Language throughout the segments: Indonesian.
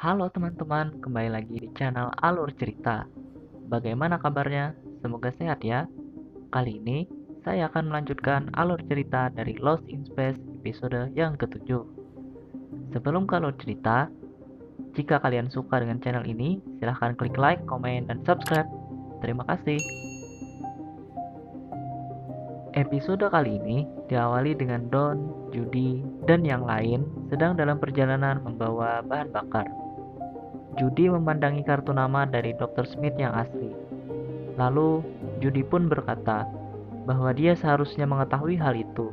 Halo teman-teman, kembali lagi di channel Alur Cerita. Bagaimana kabarnya? Semoga sehat ya. Kali ini, saya akan melanjutkan alur cerita dari Lost in Space episode yang ketujuh. Sebelum ke alur cerita, jika kalian suka dengan channel ini, silahkan klik like, komen, dan subscribe. Terima kasih. Episode kali ini diawali dengan Don, Judy, dan yang lain sedang dalam perjalanan membawa bahan bakar. Judy memandangi kartu nama dari Dr. Smith yang asli. Lalu, Judy pun berkata bahwa dia seharusnya mengetahui hal itu.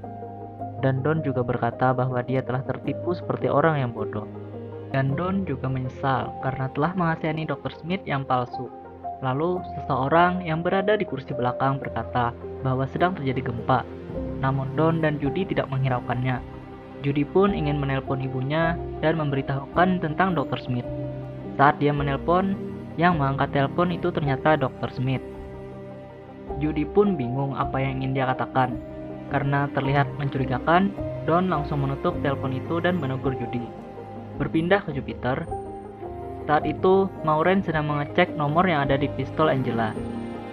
Dan Don juga berkata bahwa dia telah tertipu seperti orang yang bodoh. Dan Don juga menyesal karena telah mengasihani Dr. Smith yang palsu. Lalu, seseorang yang berada di kursi belakang berkata bahwa sedang terjadi gempa. Namun Don dan Judy tidak menghiraukannya. Judy pun ingin menelpon ibunya dan memberitahukan tentang Dr. Smith. Saat dia menelpon, yang mengangkat telepon itu ternyata Dr. Smith. Judy pun bingung apa yang ingin dia katakan. Karena terlihat mencurigakan, Don langsung menutup telepon itu dan menegur Judy. Berpindah ke Jupiter. Saat itu, Maureen sedang mengecek nomor yang ada di pistol Angela.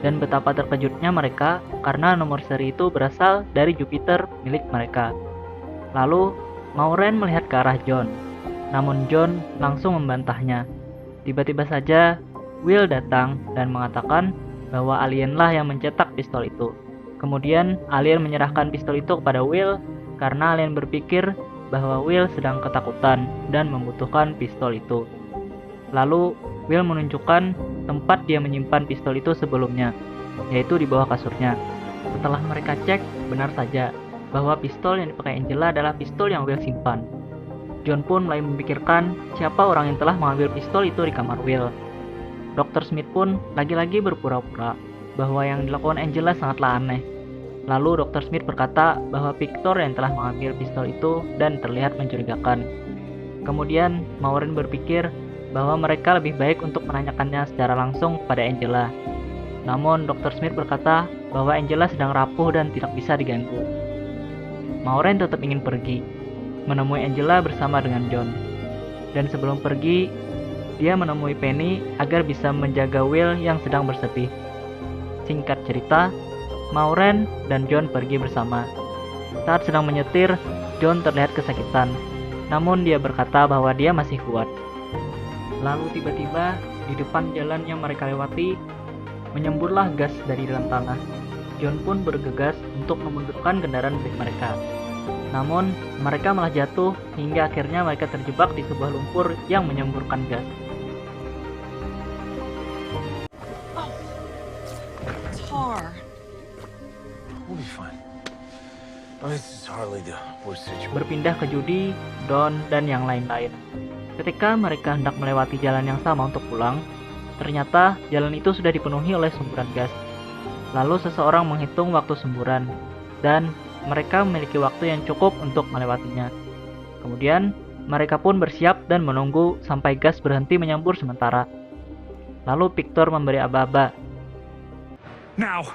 Dan betapa terkejutnya mereka karena nomor seri itu berasal dari Jupiter milik mereka. Lalu, Maureen melihat ke arah John. Namun John langsung membantahnya. Tiba-tiba saja, Will datang dan mengatakan bahwa alienlah yang mencetak pistol itu. Kemudian, alien menyerahkan pistol itu kepada Will karena alien berpikir bahwa Will sedang ketakutan dan membutuhkan pistol itu. Lalu, Will menunjukkan tempat dia menyimpan pistol itu sebelumnya, yaitu di bawah kasurnya. Setelah mereka cek, benar saja bahwa pistol yang dipakai Angela adalah pistol yang Will simpan. John pun mulai memikirkan siapa orang yang telah mengambil pistol itu di kamar Will. Dr. Smith pun lagi-lagi berpura-pura bahwa yang dilakukan Angela sangatlah aneh. Lalu Dr. Smith berkata bahwa Victor yang telah mengambil pistol itu dan terlihat mencurigakan. Kemudian Maureen berpikir bahwa mereka lebih baik untuk menanyakannya secara langsung pada Angela. Namun Dr. Smith berkata bahwa Angela sedang rapuh dan tidak bisa diganggu. Maureen tetap ingin pergi, menemui Angela bersama dengan John. Dan sebelum pergi, dia menemui Penny agar bisa menjaga Will yang sedang bersedih. Singkat cerita, Maureen dan John pergi bersama. Saat sedang menyetir, John terlihat kesakitan. Namun dia berkata bahwa dia masih kuat. Lalu tiba-tiba, di depan jalan yang mereka lewati, menyemburlah gas dari dalam tanah. John pun bergegas untuk memundurkan kendaraan milik mereka. Namun, mereka malah jatuh hingga akhirnya mereka terjebak di sebuah lumpur yang menyemburkan gas. Tar. We'll be fine. This is hardly the worst situation. Berpindah ke Judy, Don, dan yang lain-lain. Ketika mereka hendak melewati jalan yang sama untuk pulang, ternyata jalan itu sudah dipenuhi oleh semburan gas. Lalu seseorang menghitung waktu semburan, dan mereka memiliki waktu yang cukup untuk melewatinya. Kemudian, mereka pun bersiap dan menunggu sampai gas berhenti menyembur sementara. Lalu Victor memberi aba-aba. Now!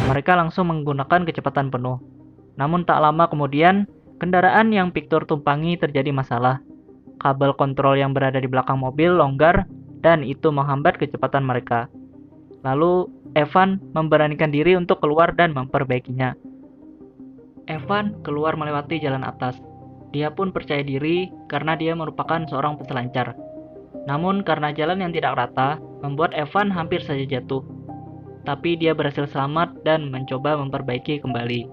Mereka langsung menggunakan kecepatan penuh. Namun tak lama kemudian, kendaraan yang Victor tumpangi terjadi masalah. Kabel kontrol yang berada di belakang mobil longgar dan itu menghambat kecepatan mereka. Lalu, Evan memberanikan diri untuk keluar dan memperbaikinya. Evan keluar melewati jalan atas. Dia pun percaya diri karena dia merupakan seorang peselancar. Namun karena jalan yang tidak rata, membuat Evan hampir saja jatuh. Tapi dia berhasil selamat dan mencoba memperbaiki kembali.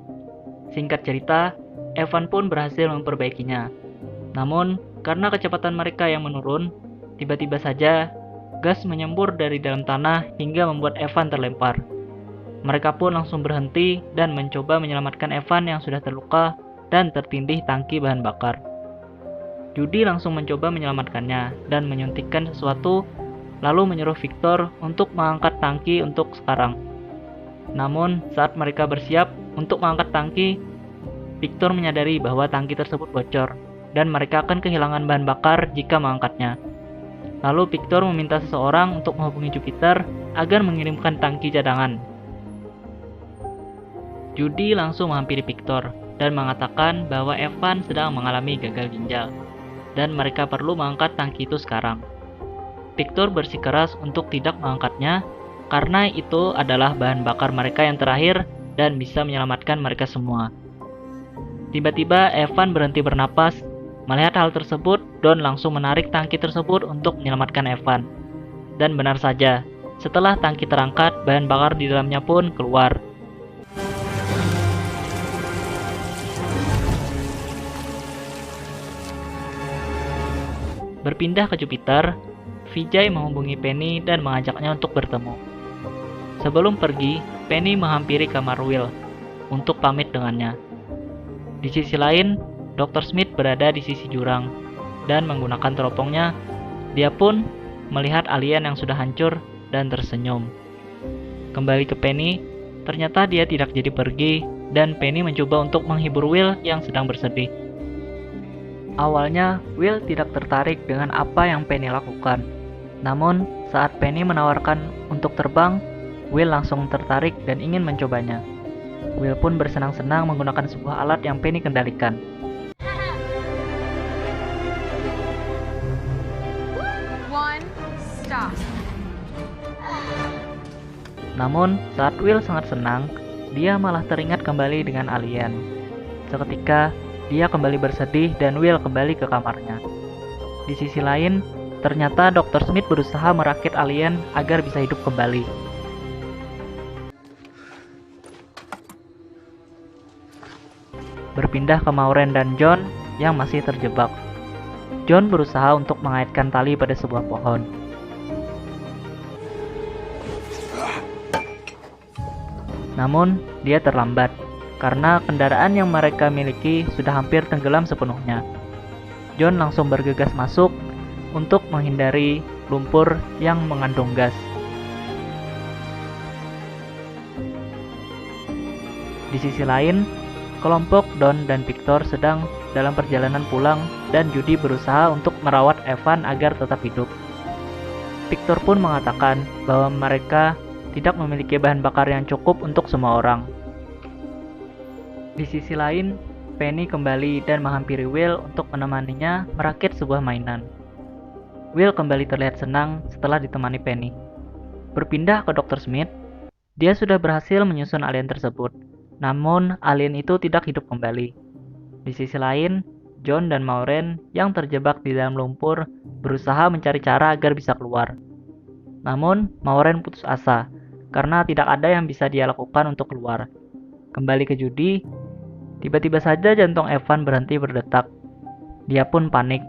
Singkat cerita, Evan pun berhasil memperbaikinya. Namun, karena kecepatan mereka yang menurun, tiba-tiba saja gas menyembur dari dalam tanah hingga membuat Evan terlempar. Mereka pun langsung berhenti dan mencoba menyelamatkan Evan yang sudah terluka dan tertindih tangki bahan bakar. Judy langsung mencoba menyelamatkannya dan menyuntikkan sesuatu, lalu menyuruh Victor untuk mengangkat tangki untuk sekarang. Namun, saat mereka bersiap untuk mengangkat tangki, Victor menyadari bahwa tangki tersebut bocor dan mereka akan kehilangan bahan bakar jika mengangkatnya. Lalu Victor meminta seseorang untuk menghubungi Jupiter agar mengirimkan tangki cadangan. Judy langsung menghampiri Victor dan mengatakan bahwa Evan sedang mengalami gagal ginjal dan mereka perlu mengangkat tangki itu sekarang. Victor bersikeras untuk tidak mengangkatnya karena itu adalah bahan bakar mereka yang terakhir dan bisa menyelamatkan mereka semua. Tiba-tiba Evan berhenti bernapas. Melihat hal tersebut, Don langsung menarik tangki tersebut untuk menyelamatkan Evan. Dan benar saja, setelah tangki terangkat, bahan bakar di dalamnya pun keluar. Berpindah ke Jupiter, Vijay menghubungi Penny dan mengajaknya untuk bertemu. Sebelum pergi, Penny menghampiri kamar Will untuk pamit dengannya. Di sisi lain, Dr. Smith berada di sisi jurang dan menggunakan teropongnya. Dia pun melihat alien yang sudah hancur dan tersenyum. Kembali ke Penny, ternyata dia tidak jadi pergi dan Penny mencoba untuk menghibur Will yang sedang bersedih. Awalnya, Will tidak tertarik dengan apa yang Penny lakukan. Namun, saat Penny menawarkan untuk terbang, Will langsung tertarik dan ingin mencobanya. Will pun bersenang-senang menggunakan sebuah alat yang Penny kendalikan. Stop. Namun, saat Will sangat senang, dia malah teringat kembali dengan alien. Seketika, dia kembali bersedih dan Will kembali ke kamarnya. Di sisi lain, ternyata Dr. Smith berusaha merakit alien agar bisa hidup kembali. Berpindah ke Maureen dan John yang masih terjebak. John berusaha untuk mengaitkan tali pada sebuah pohon. Namun, dia terlambat karena kendaraan yang mereka miliki sudah hampir tenggelam sepenuhnya. John langsung bergegas masuk untuk menghindari lumpur yang mengandung gas. Di sisi lain, kelompok Don dan Victor sedang dalam perjalanan pulang dan Judy berusaha untuk merawat Evan agar tetap hidup. Victor pun mengatakan bahwa mereka tidak memiliki bahan bakar yang cukup untuk semua orang. Di sisi lain, Penny kembali dan menghampiri Will untuk menemaninya merakit sebuah mainan. Will kembali terlihat senang setelah ditemani Penny. Berpindah ke Dr. Smith, dia sudah berhasil menyusun alien tersebut. Namun, alien itu tidak hidup kembali. Di sisi lain, John dan Maureen yang terjebak di dalam lumpur berusaha mencari cara agar bisa keluar. Namun, Maureen putus asa karena tidak ada yang bisa dia lakukan untuk keluar. Kembali ke Judy, tiba-tiba saja jantung Evan berhenti berdetak. Dia pun panik.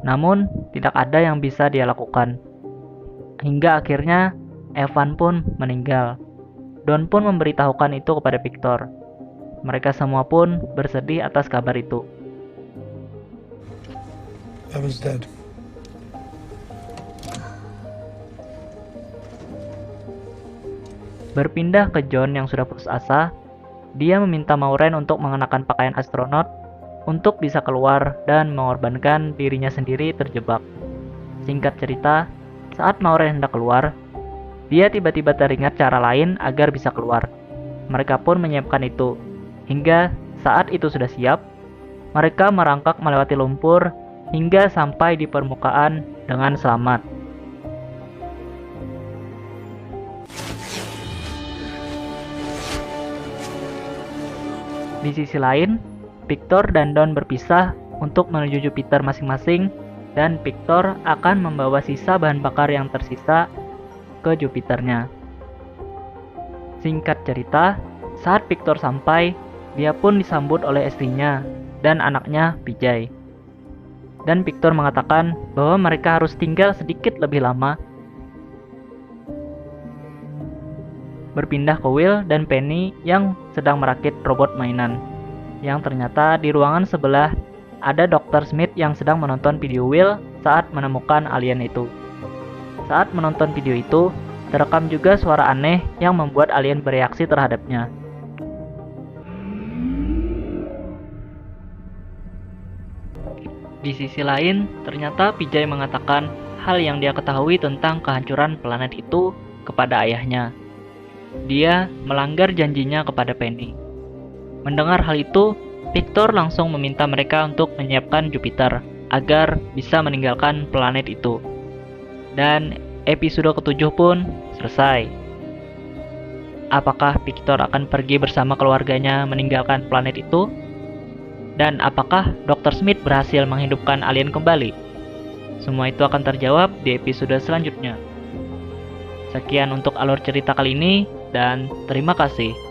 Namun, tidak ada yang bisa dia lakukan. Hingga akhirnya, Evan pun meninggal. Don pun memberitahukan itu kepada Victor. Mereka semua pun bersedih atas kabar itu. Evan's dead. Berpindah ke John yang sudah putus asa, dia meminta Maureen untuk mengenakan pakaian astronot untuk bisa keluar dan mengorbankan dirinya sendiri terjebak. Singkat cerita, saat Maureen hendak keluar, dia tiba-tiba teringat cara lain agar bisa keluar. Mereka pun menyiapkan itu. Hingga saat itu sudah siap, mereka merangkak melewati lumpur hingga sampai di permukaan dengan selamat. Di sisi lain, Victor dan Don berpisah untuk menuju Jupiter masing-masing dan Victor akan membawa sisa bahan bakar yang tersisa ke Jupiternya. Singkat cerita, saat Victor sampai, dia pun disambut oleh istrinya dan anaknya Vijay. Dan Victor mengatakan bahwa mereka harus tinggal sedikit lebih lama. Berpindah ke Will dan Penny yang sedang merakit robot mainan. Yang ternyata di ruangan sebelah ada Dr. Smith yang sedang menonton video Will saat menemukan alien itu. Saat menonton video itu, terekam juga suara aneh yang membuat alien bereaksi terhadapnya. Di sisi lain, ternyata Vijay mengatakan hal yang dia ketahui tentang kehancuran planet itu kepada ayahnya. Dia melanggar janjinya kepada Penny. Mendengar hal itu, Victor langsung meminta mereka untuk menyiapkan Jupiter agar bisa meninggalkan planet itu. Dan episode ke-7 pun selesai. Apakah Victor akan pergi bersama keluarganya meninggalkan planet itu? Dan apakah Dr. Smith berhasil menghidupkan alien kembali? Semua itu akan terjawab di episode selanjutnya. Sekian untuk alur cerita kali ini, dan terima kasih.